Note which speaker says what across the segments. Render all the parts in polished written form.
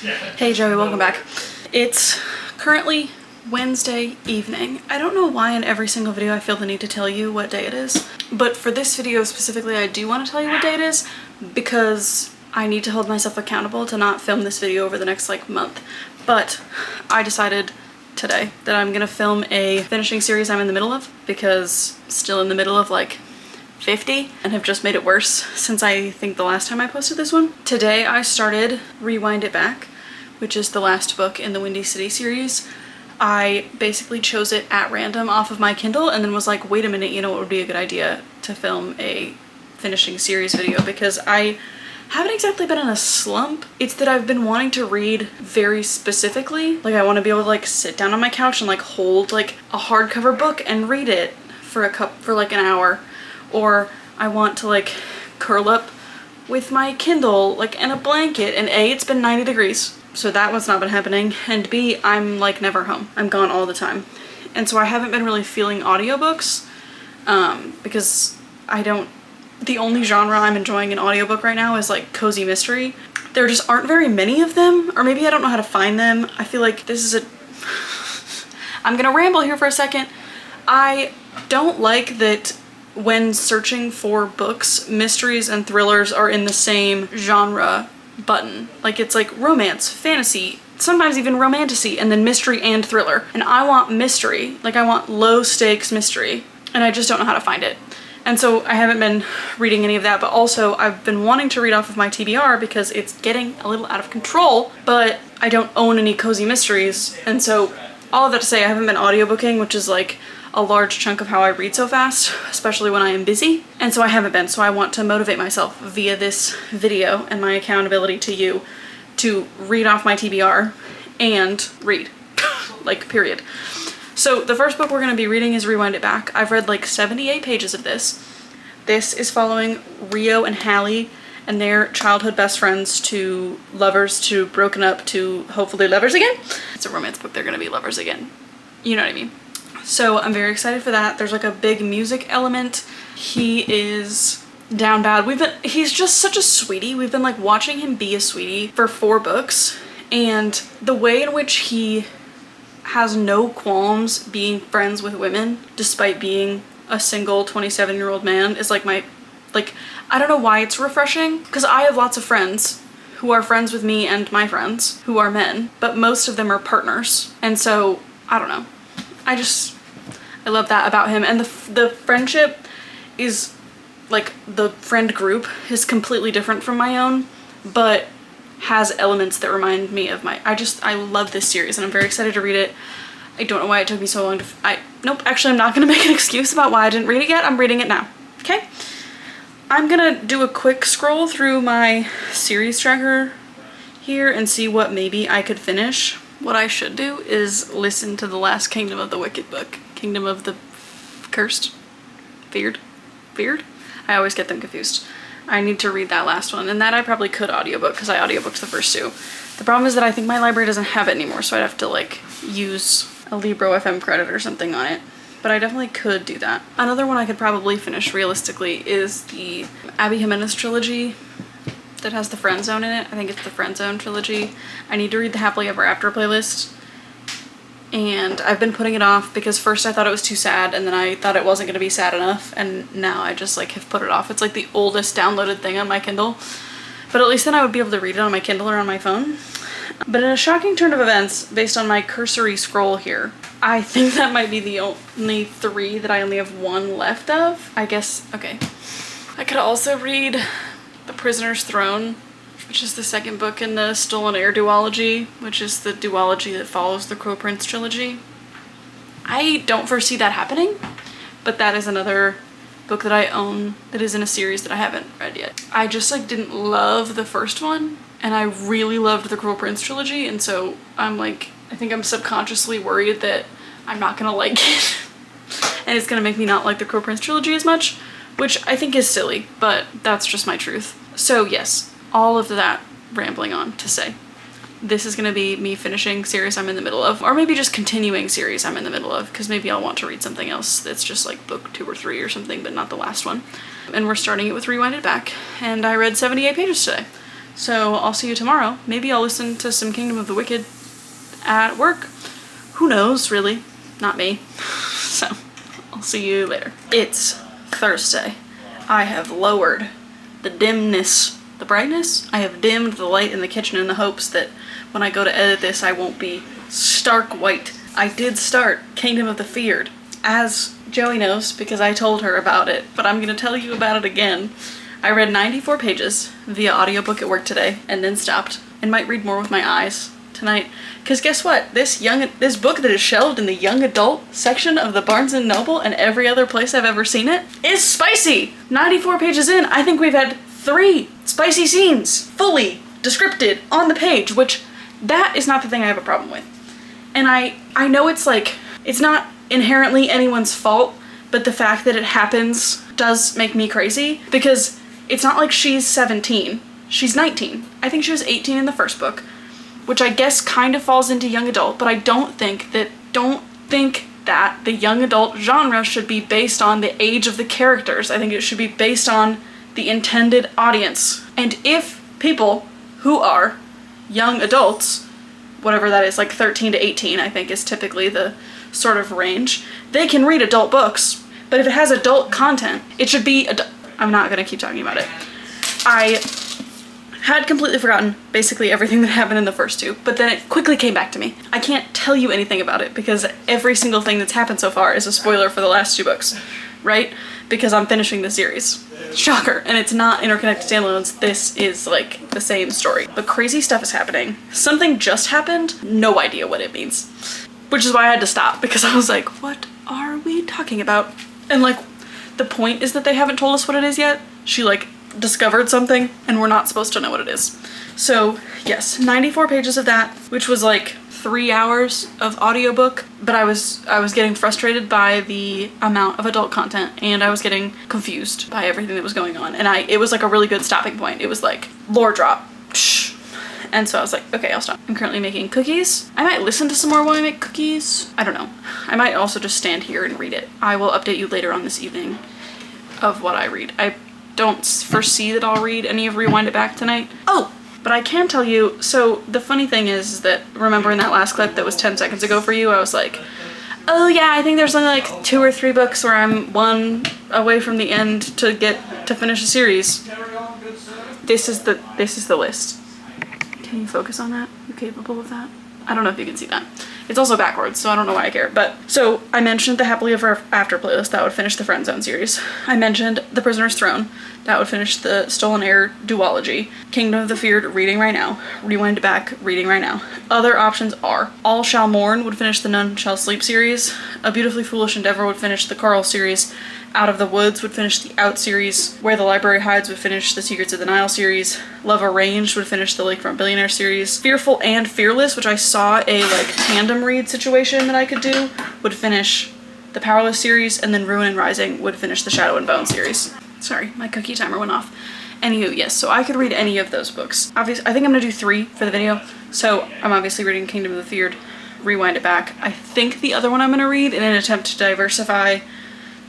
Speaker 1: Hey Joey, welcome back. It's currently Wednesday evening. I don't know why in every single video I feel the need to tell you what day it is, but for this video specifically I do want to tell you what day it is because I need to hold myself accountable to not film this video over the next month. But I decided today that I'm gonna film a finishing series I'm in the middle of because I'm still in the middle of 50 and have just made it worse since I think the last time I posted this one. Today I started Rewind It Back, which is the last book in the Windy City series. I basically chose it at random off of my Kindle and then was like, wait a minute, you know what would be a good idea to film a finishing series video, because I haven't exactly been in a slump. It's that I've been wanting to read very specifically. I want to be able to sit down on my couch and hold a hardcover book and read it for an hour. Or I want to curl up with my Kindle in a blanket, and A, it's been 90 degrees, so that was not been happening, and B, I'm never home. I'm gone all the time. And so I haven't been really feeling audiobooks because the only genre I'm enjoying in audiobook right now is cozy mystery. There just aren't very many of them, or maybe I don't know how to find them. I feel like this is I'm gonna ramble here for a second. I don't like that when searching for books, mysteries and thrillers are in the same genre button. It's romance, fantasy, sometimes even romantasy, and then mystery and thriller. And I want mystery. I want low stakes mystery, and I just don't know how to find it. And so I haven't been reading any of that, but also I've been wanting to read off of my TBR because it's getting a little out of control, but I don't own any cozy mysteries. And so all of that to say, I haven't been audiobooking, which is a large chunk of how I read so fast, especially when I am busy. And so I haven't been, so I want to motivate myself via this video and my accountability to you to read off my TBR and read, period. So the first book we're gonna be reading is Rewind It Back. I've read 78 pages of this. This is following Rio and Hallie and their childhood best friends to lovers to broken up to hopefully lovers again. It's a romance book, they're gonna be lovers again. You know what I mean? So I'm very excited for that. There's a big music element. He is down bad. He's just such a sweetie. We've been watching him be a sweetie for 4 books, and the way in which he has no qualms being friends with women despite being a single 27-year-old man is I don't know why it's refreshing, because I have lots of friends who are friends with me and my friends who are men, but most of them are partners. And so I don't know. I love that about him. And the friendship is the friend group is completely different from my own, but has elements that remind me of I love this series and I'm very excited to read it. I don't know why it took me so long nope, actually I'm not gonna make an excuse about why I didn't read it yet. I'm reading it now, okay? I'm gonna do a quick scroll through my series tracker here and see what maybe I could finish. What I should do is listen to the last Kingdom of the Wicked book. Kingdom of the Cursed? Feared? I always get them confused. I need to read that last one, and that I probably could audiobook because I audiobooked the first 2. The problem is that I think my library doesn't have it anymore, so I'd have to use a Libro FM credit or something on it. But I definitely could do that. Another one I could probably finish realistically is the Abby Jimenez trilogy that has the Friend Zone in it. I think it's the Friend Zone trilogy. I need to read the Happily Ever After playlist, and I've been putting it off because first I thought it was too sad, and then I thought it wasn't going to be sad enough, and now I just have put it off. It's the oldest downloaded thing on my Kindle, but at least then I would be able to read it on my Kindle or on my phone. But in a shocking turn of events, based on my cursory scroll here, I think that might be the only 3 that I only have 1 left of. I guess, okay. I could also read The Prisoner's Throne, which is the 2nd book in the Stolen Heir duology, which is the duology that follows the Crow Prince trilogy. I don't foresee that happening, but that is another book that I own that is in a series that I haven't read yet. I just didn't love the first one, and I really loved the Crow Prince trilogy, and so I'm I think I'm subconsciously worried that I'm not gonna like it, and it's gonna make me not like the Crow Prince trilogy as much, which I think is silly, but that's just my truth. So yes, all of that rambling on to say, this is gonna be me finishing series I'm in the middle of, or maybe just continuing series I'm in the middle of, because maybe I'll want to read something else that's just book 2 or 3 or something, but not the last one. And we're starting it with Rewind It Back, and I read 78 pages today. So I'll see you tomorrow. Maybe I'll listen to some Kingdom of the Wicked at work. Who knows, really? Not me. So I'll see you later. It's Thursday. I have lowered the dimness, the brightness. I have dimmed the light in the kitchen in the hopes that when I go to edit this, I won't be stark white. I did start Kingdom of the Feared, as Joey knows because I told her about it, but I'm gonna tell you about it again. I read 94 pages via audiobook at work today and then stopped and might read more with my eyes tonight. Because guess what? This book that is shelved in the young adult section of the Barnes & Noble and every other place I've ever seen it is spicy! 94 pages in, I think we've had 3 spicy scenes fully descripted on the page, which that is not the thing I have a problem with. And I know it's like, it's not inherently anyone's fault, but the fact that it happens does make me crazy because it's not like she's 17. She's 19. I think she was 18 in the first book, which I guess kind of falls into young adult, but I don't think that the young adult genre should be based on the age of the characters. I think it should be based on the intended audience. And if people who are young adults, whatever that is, like 13 to 18, I think is typically the sort of range, they can read adult books. But if it has adult content, it should be I'm not gonna keep talking about it. I had completely forgotten basically everything that happened in the first 2, but then it quickly came back to me. I can't tell you anything about it because every single thing that's happened so far is a spoiler for the last 2 books, right? Because I'm finishing the series. Shocker, and it's not interconnected standalones. This is like the same story. But crazy stuff is happening. Something just happened, no idea what it means. Which is why I had to stop because I was like, what are we talking about? And like, the point is that they haven't told us what it is yet. She like discovered something and we're not supposed to know what it is. So yes, 94 pages of that, which was like 3 hours of audiobook, but I was getting frustrated by the amount of adult content and I was getting confused by everything that was going on. And it was like a really good stopping point. It was like lore drop. And so I was like, okay, I'll stop. I'm currently making cookies. I might listen to some more while I make cookies. I don't know. I might also just stand here and read it. I will update you later on this evening of what I read. I don't foresee that I'll read any of Rewind It Back tonight. Oh, but I can tell you, so the funny thing is that, remember in that last clip that was 10 seconds ago for you, I was like, oh yeah, I think there's only like 2 or 3 books where I'm 1 away from the end to get to finish a series. This is the list. Can you focus on that? You capable of that? I don't know if you can see that. It's also backwards, so I don't know why I care. But so I mentioned the Happily Ever After playlist, that would finish the Friend Zone series. I mentioned The Prisoner's Throne, that would finish the Stolen Heir duology. Kingdom of the Feared, reading right now. Rewind It Back, reading right now. Other options are All Shall Mourn would finish the None Shall Sleep series. A Beautifully Foolish Endeavor would finish the Carl series. Out of the Woods would finish the Out series. Where the Library Hides would finish the Secrets of the Nile series. Love Arranged would finish the Lakefront Billionaire series. Fearful and Fearless, which I saw a like tandem read situation that I could do, would finish the Powerless series, and then Ruin and Rising would finish the Shadow and Bone series. Sorry, my cookie timer went off. Anywho, yes, so I could read any of those books. Obviously, I think I'm gonna do 3 for the video. So I'm obviously reading Kingdom of the Feared, Rewind It Back. I think the other one I'm gonna read in an attempt to diversify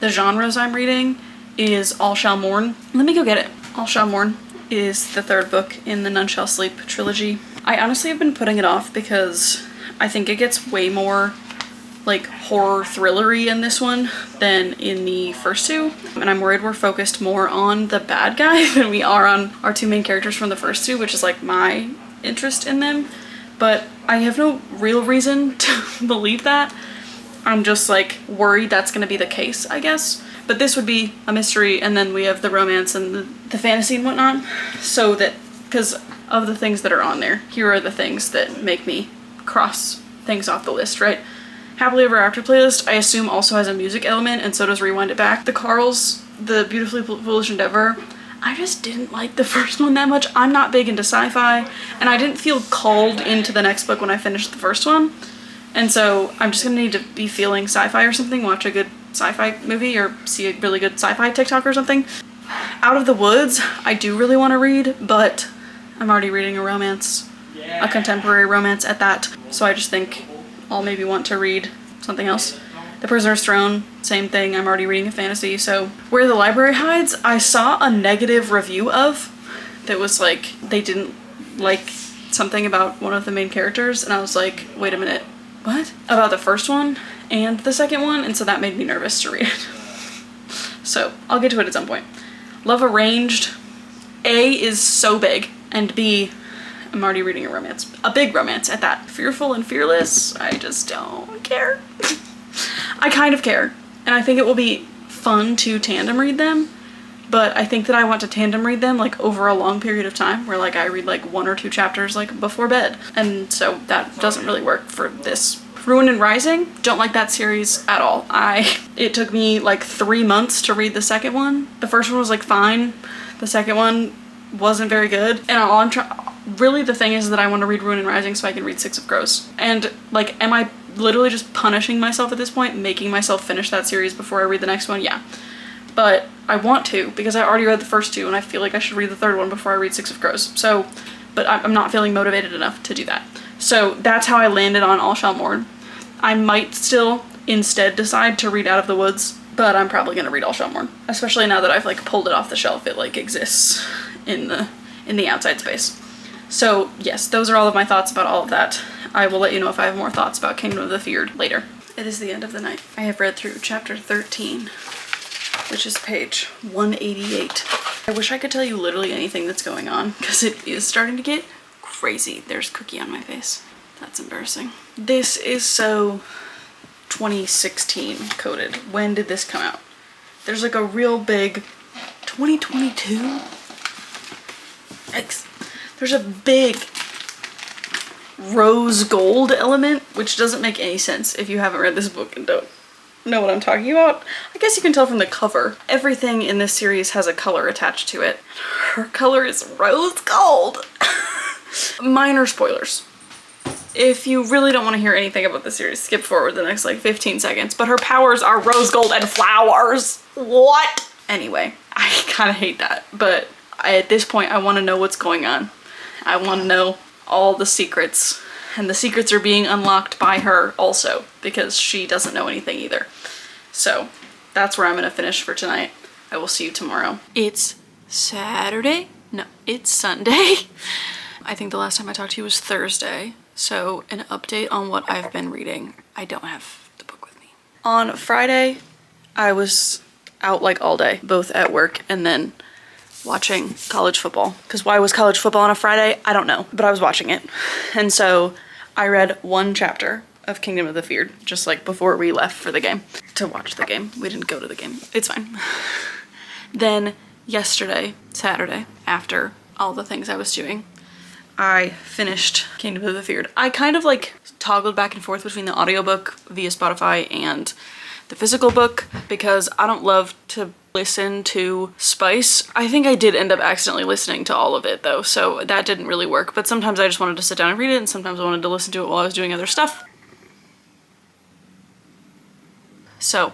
Speaker 1: the genres I'm reading is All Shall Mourn. Let me go get it. All Shall Mourn is the 3rd book in the None Shall Sleep trilogy. I honestly have been putting it off because I think it gets way more like horror thrillery in this one than in the first 2. And I'm worried we're focused more on the bad guy than we are on our 2 main characters from the first 2, which is like my interest in them. But I have no real reason to believe that. I'm just like worried that's gonna be the case, I guess. But this would be a mystery, and then we have the romance and the fantasy and whatnot. So that, because of the things that are on there, here are the things that make me cross things off the list, right? Happily Ever After playlist, I assume also has a music element, and so does Rewind It Back. The Carls, the Beautifully Foolish Endeavor, I just didn't like the first one that much. I'm not big into sci-fi, and I didn't feel called into the next book when I finished the first one. And so I'm just gonna need to be feeling sci-fi or something, watch a good sci-fi movie or see a really good sci-fi TikTok or something. Out of the Woods, I do really want to read, but I'm already reading a romance, a contemporary romance at that. So I just think I'll maybe want to read something else. The Prisoner's Throne, same thing, I'm already reading a fantasy. So Where the Library Hides, I saw a negative review of that was like, they didn't like something about one of the main characters, and I was like, wait a minute, what? About the first one and the second one, and so that made me nervous to read it. So I'll get to it at some point. Love Arranged. A is so big, and B, I'm already reading a romance. A big romance at that. Fearful and Fearless, I just don't care. I kind of care, and I think it will be fun to tandem read them, but I think that I want to tandem read them like over a long period of time, where like I read like 1 or 2 chapters like before bed, and so that doesn't really work for this. Ruin and Rising, don't like that series at all. It took me like 3 months to read the second one. The first one was like fine. The second one wasn't very good. And really the thing is that I want to read Ruin and Rising so I can read Six of Crows. And like, am I literally just punishing myself at this point, making myself finish that series before I read the next one? Yeah. But I want to, because I already read the first 2 and I feel like I should read the third one before I read Six of Crows. So, but I'm not feeling motivated enough to do that. So that's how I landed on All Shall Mourn. I might still instead decide to read Out of the Woods, but I'm probably gonna read All Shall Mourn, especially now that I've like pulled it off the shelf. It like exists in the outside space. So yes, those are all of my thoughts about all of that. I will let you know if I have more thoughts about Kingdom of the Feared later. It is the end of the night. I have read through chapter 13, which is page 188. I wish I could tell you literally anything that's going on, because it is starting to get crazy. There's Cookie on my face. That's embarrassing. This is so 2016 coded. When did this come out? There's like a real big 2022. Yikes. There's a big rose gold element, which doesn't make any sense if you haven't read this book and don't know what I'm talking about. I guess you can tell from the cover. Everything in this series has a color attached to it. Her color is rose gold. Minor spoilers. If you really don't want to hear anything about the series, skip forward the next like 15 seconds, but her powers are rose gold and flowers. What? Anyway, I kind of hate that, but at this point I want to know what's going on. I want to know all the secrets, and the secrets are being unlocked by her also, because she doesn't know anything either. So that's where I'm gonna finish for tonight. I will see you tomorrow. It's Saturday? No, it's Sunday. I think the last time I talked to you was Thursday. So an update on what I've been reading. I don't have the book with me. On Friday, I was out like all day, both at work and then watching college football. Because why was college football on a Friday? I don't know, but I was watching it. And so I read 1 chapter of Kingdom of the Feared, just like before we left for the game, to watch the game. We didn't go to the game. It's fine. Then yesterday, Saturday, after all the things I was doing, I finished Kingdom of the Feared. I kind of like toggled back and forth between the audiobook via Spotify and the physical book, because I don't love to listen to Spice. I think I did end up accidentally listening to all of it though, so that didn't really work. But sometimes I just wanted to sit down and read it, and sometimes I wanted to listen to it while I was doing other stuff. So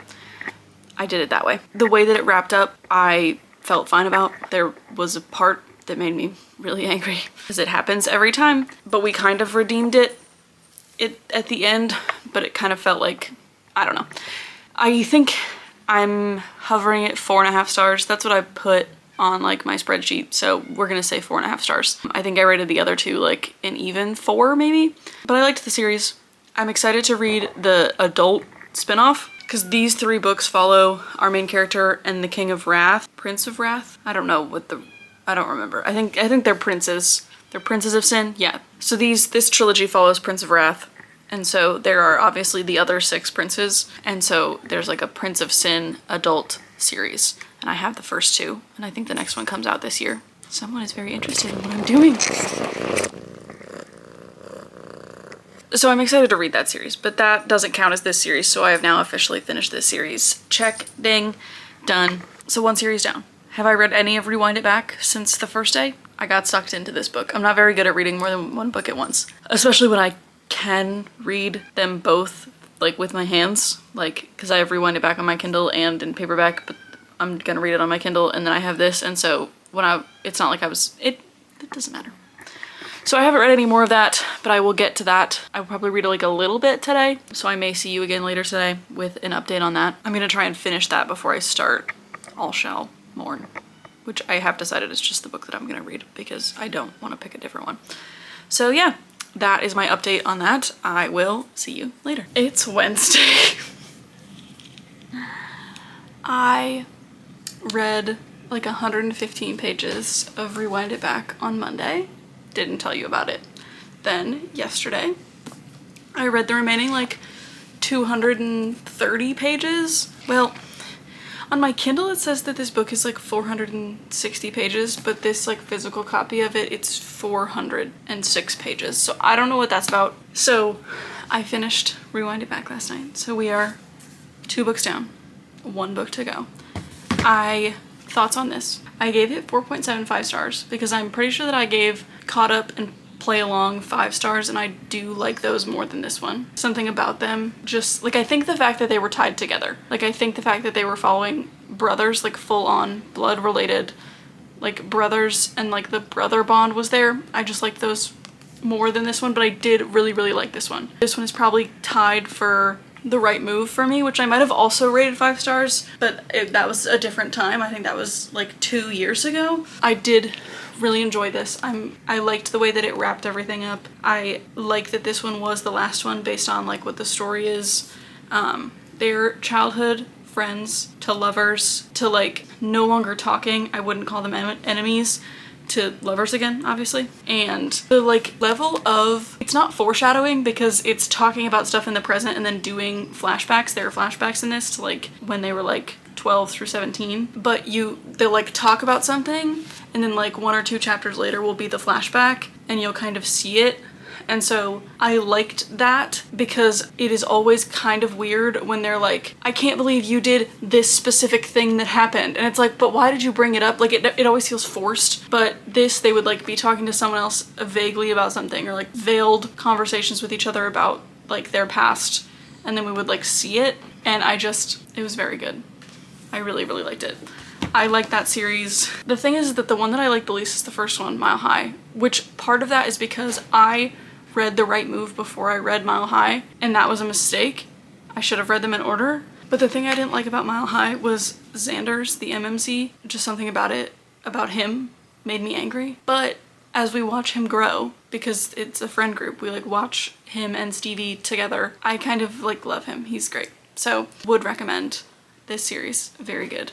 Speaker 1: I did it that way. The way that it wrapped up, I felt fine about. There was a part that made me really angry, because it happens every time, but we kind of redeemed it at the end, but it kind of felt like, I don't know. I think I'm hovering at 4.5 stars. That's what I put on like my spreadsheet, so we're gonna say 4.5 stars. I think I rated the other 2 like an even 4 maybe, but I liked the series. I'm excited to read the adult spinoff, because these 3 books follow our main character and the King of Wrath, Prince of Wrath. I don't know what I don't remember. I think they're princes. They're princes of sin. Yeah. So this trilogy follows Prince of Wrath, and so there are obviously the other 6 princes, and so there's like a Prince of Sin adult series, and I have the first 2, and I think the next one comes out this year. Someone is very interested in what I'm doing. So I'm excited to read that series, but that doesn't count as this series, so I have now officially finished this series. Check, ding, done. So 1 series down. Have I read any of Rewind It Back since the first day? I got sucked into this book. I'm not very good at reading more than 1 book at once, especially when I can read them both like with my hands, like, because I have Rewind It Back on my Kindle and in paperback, but I'm gonna read it on my Kindle, and then I have this, and so it's not like it doesn't matter. So I haven't read any more of that, but I will get to that. I will probably read like a little bit today, so I may see you again later today with an update on that. I'm gonna try and finish that before I start All Shall Mourn, which I have decided is just the book that I'm gonna read because I don't want to pick a different one. So yeah, that is my update on that. I will see you later. It's Wednesday. I read like 115 pages of Rewind It Back on Monday. Didn't tell you about it. Then yesterday, I read the remaining like 230 pages. Well, on my Kindle it says that this book is like 460 pages, but this like physical copy of it, it's 406 pages. So I don't know what that's about. So I finished Rewind It Back last night. So we are 2 books down, 1 book to go. Thoughts on this. I gave it 4.75 stars because I'm pretty sure that I gave Caught Up and Play Along 5 stars, and I do like those more than this one. Something about them, just like, I think the fact that they were tied together, like I think the fact that they were following brothers, like full on blood related like brothers, and like the brother bond was there. I just like those more than this one, but I did really like this one. This one is probably tied for the right move for me, which I might have also rated 5 stars, but that was a different time. I think that was like 2 years ago. I did really enjoy this. I liked the way that it wrapped everything up. I like that this one was the last one based on like what the story is. Their childhood friends to lovers to like no longer talking. I wouldn't call them enemies, to lovers again, obviously. And the like level of, it's not foreshadowing because it's talking about stuff in the present and then doing flashbacks. There are flashbacks in this to like when they were like 12 through 17, but they'll like talk about something and then like 1 or 2 chapters later will be the flashback and you'll kind of see it. And so I liked that because it is always kind of weird when they're like, I can't believe you did this specific thing that happened. And it's like, but why did you bring it up? Like it always feels forced. But this, they would like be talking to someone else vaguely about something, or like veiled conversations with each other about like their past. And then we would like see it. And it was very good. I really liked it. I like that series. The thing is that the one that I like the least is the first one, Mile High, which part of that is because I read The Right Move before I read Mile High, and that was a mistake. I should have read them in order. But the thing I didn't like about Mile High was Xander's, the MMC. Just something about him made me angry. But as we watch him grow, because it's a friend group, we like watch him and Stevie together, I kind of like love him. He's great. So would recommend this series. Very good.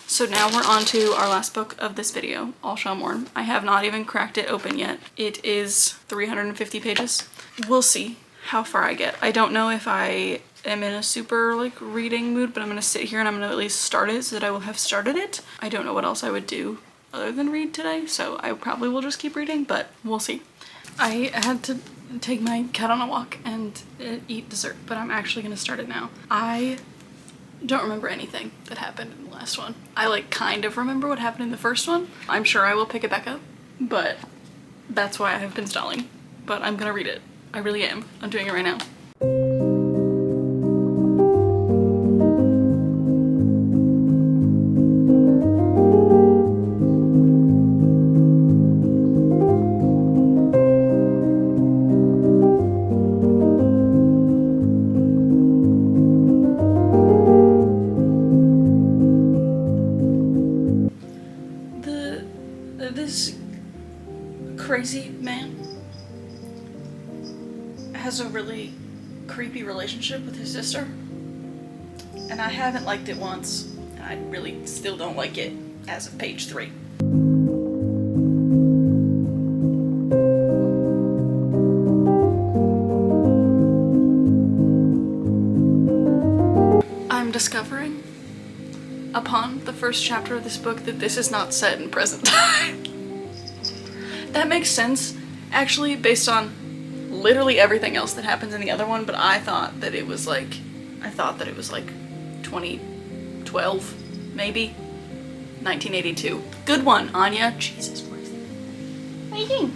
Speaker 1: So now we're on to our last book of this video, All Shall Mourn. I have not even cracked it open yet. It is 350 pages. We'll see how far I get. I don't know if I am in a super like reading mood, but I'm gonna sit here and I'm gonna at least start it so that I will have started it. I don't know what else I would do other than read today, so I probably will just keep reading, but we'll see. I had to take my cat on a walk and eat dessert, but I'm actually gonna start it now. I don't remember anything that happened in the last one. I like kind of remember what happened in the first one. I'm sure I will pick it back up, but that's why I have been stalling. But I'm gonna read it. I really am. I'm doing it right now. This crazy man has a really creepy relationship with his sister, and I haven't liked it once, and I really still don't like it as of page 3. I'm discovering upon the first chapter of this book that this is not set in present time. That makes sense, actually, based on literally everything else that happens in the other one, but I thought that it was like 2012, maybe 1982. Good one, Anya. Jesus Christ. What are you doing?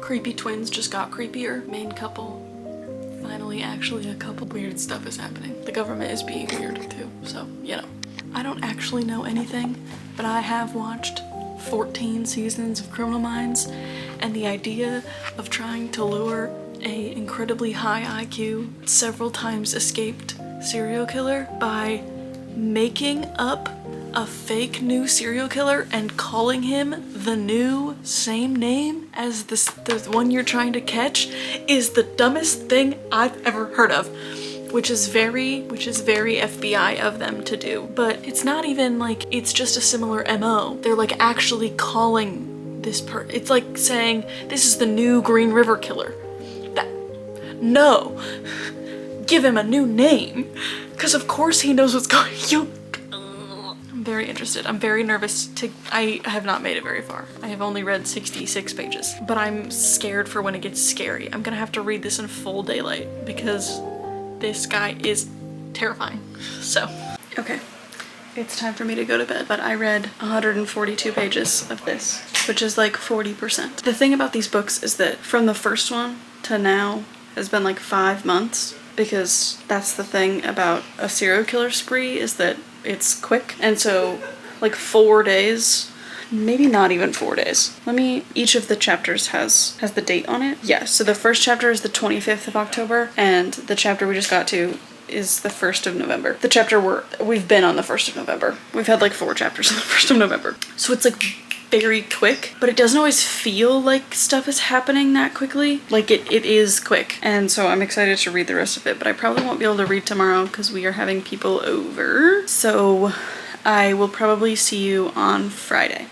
Speaker 1: Creepy twins just got creepier. Main couple finally apparently actually a couple weird stuff is happening. The government is being weird too, so, you know. I don't actually know anything, but I have watched 14 seasons of Criminal Minds, and the idea of trying to lure a incredibly high IQ, several times escaped serial killer by making up a fake new serial killer and calling him the new same name as the one you're trying to catch is the dumbest thing I've ever heard of. Which is very FBI of them to do. But it's not even like, it's just a similar MO. They're like actually calling this it's like saying, this is the new Green River Killer. No. Give him a new name. Because of course he knows what's going on. I'm very interested. I'm very nervous I have not made it very far. I have only read 66 pages. But I'm scared for when it gets scary. I'm gonna have to read this in full daylight because this guy is terrifying. So, okay. It's time for me to go to bed, but I read 142 pages of this, which is like 40%. The thing about these books is that from the first one to now has been like 5 months, because that's the thing about a serial killer spree is that it's quick. And so like 4 days, maybe not even 4 days. Each of the chapters has the date on it. Yeah, so the first chapter is the 25th of October, and the chapter we just got to is the 1st of November. The chapter we've been on the 1st of November. We've had like 4 chapters on the 1st of November. So it's like very quick, but it doesn't always feel like stuff is happening that quickly. Like it is quick. And so I'm excited to read the rest of it, but I probably won't be able to read tomorrow because we are having people over. So I will probably see you on Friday.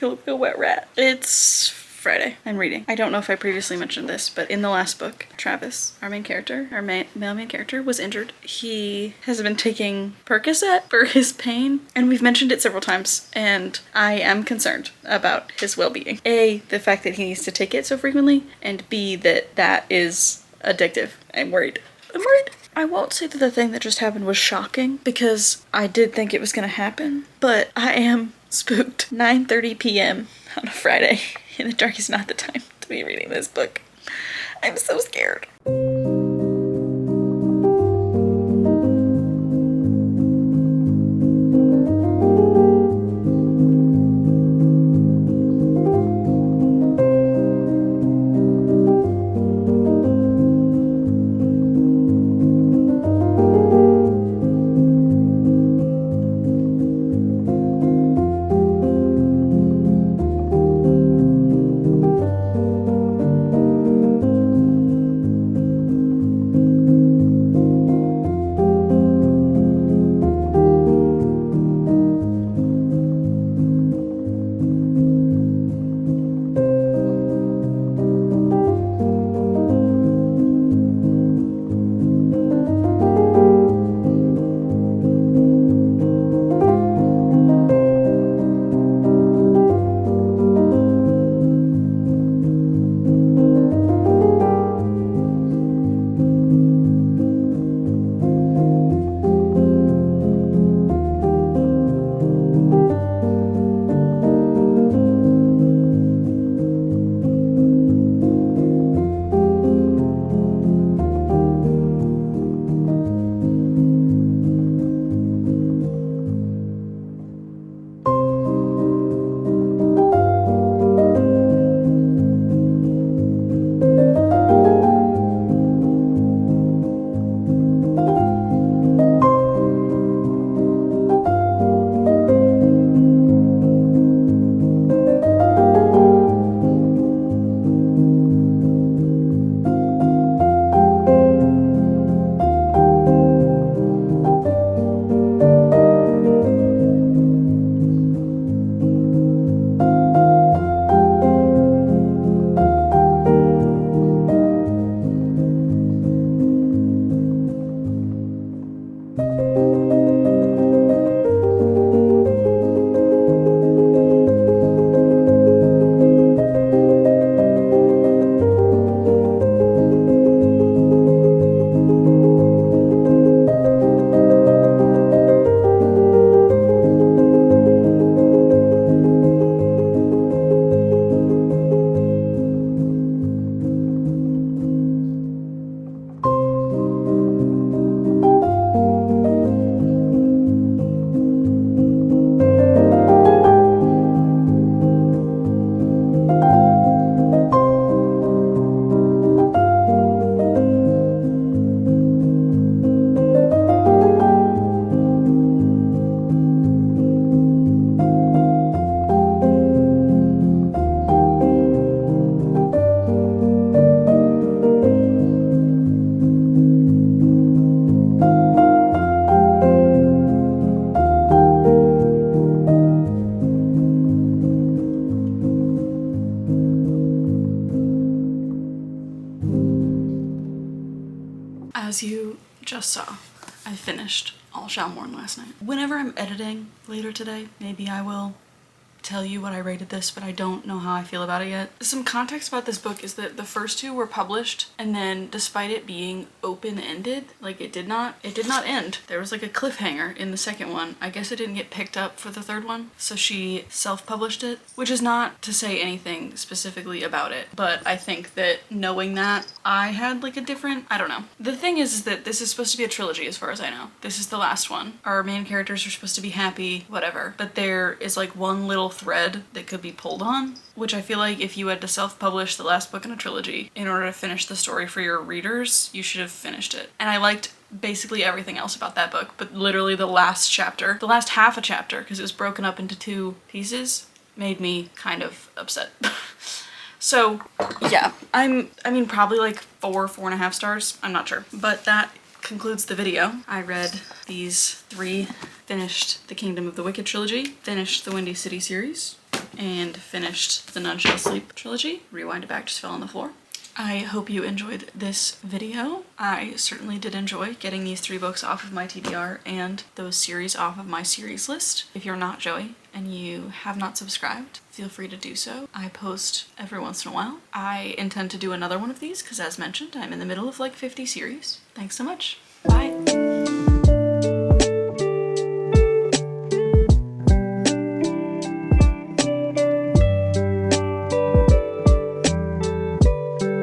Speaker 1: I look like a wet rat. It's Friday. I'm reading. I don't know if I previously mentioned this, but in the last book, Travis, our main character, our male main character, was injured. He has been taking Percocet for his pain, and we've mentioned it several times, and I am concerned about his well-being. A, the fact that he needs to take it so frequently, and B, that is addictive. I'm worried. I won't say that the thing that just happened was shocking, because I did think it was gonna happen, but I am spooked. 9:30 p.m. on a Friday, and the dark is not the time to be reading this book. I'm so scared. just saw, I finished All Shall Mourn last night. Whenever I'm editing later today, maybe I will tell you what I rated this, but I don't know how I feel about it yet. Some context about this book is that the first two were published, and then despite it being open-ended, like it did not end. There was like a cliffhanger in the second one. I guess it didn't get picked up for the third one, so she self-published it, which is not to say anything specifically about it, but I think that knowing that, I had like a different, I don't know. The thing is that this is supposed to be a trilogy as far as I know. This is the last one. Our main characters are supposed to be happy, whatever, but there is like one little thread that could be pulled on, which I feel like if you had to self-publish the last book in a trilogy in order to finish the story for your readers, you should have finished it. And I liked basically everything else about that book, but literally the last chapter, the last half a chapter, because it was broken up into 2 pieces, made me kind of upset. So yeah, I mean probably like 4.5 stars, I'm not sure, but that concludes the video. I read these 3, finished the Kingdom of the Wicked trilogy, finished the Windy City series, and finished the None Shall Sleep trilogy. Rewind it back, just fell on the floor. I hope you enjoyed this video. I certainly did enjoy getting these 3 books off of my TBR and those series off of my series list. If you're not Joey and you have not subscribed, feel free to do so. I post every once in a while. I intend to do another one of these because, as mentioned, I'm in the middle of like 50 series. Thanks so much. Bye.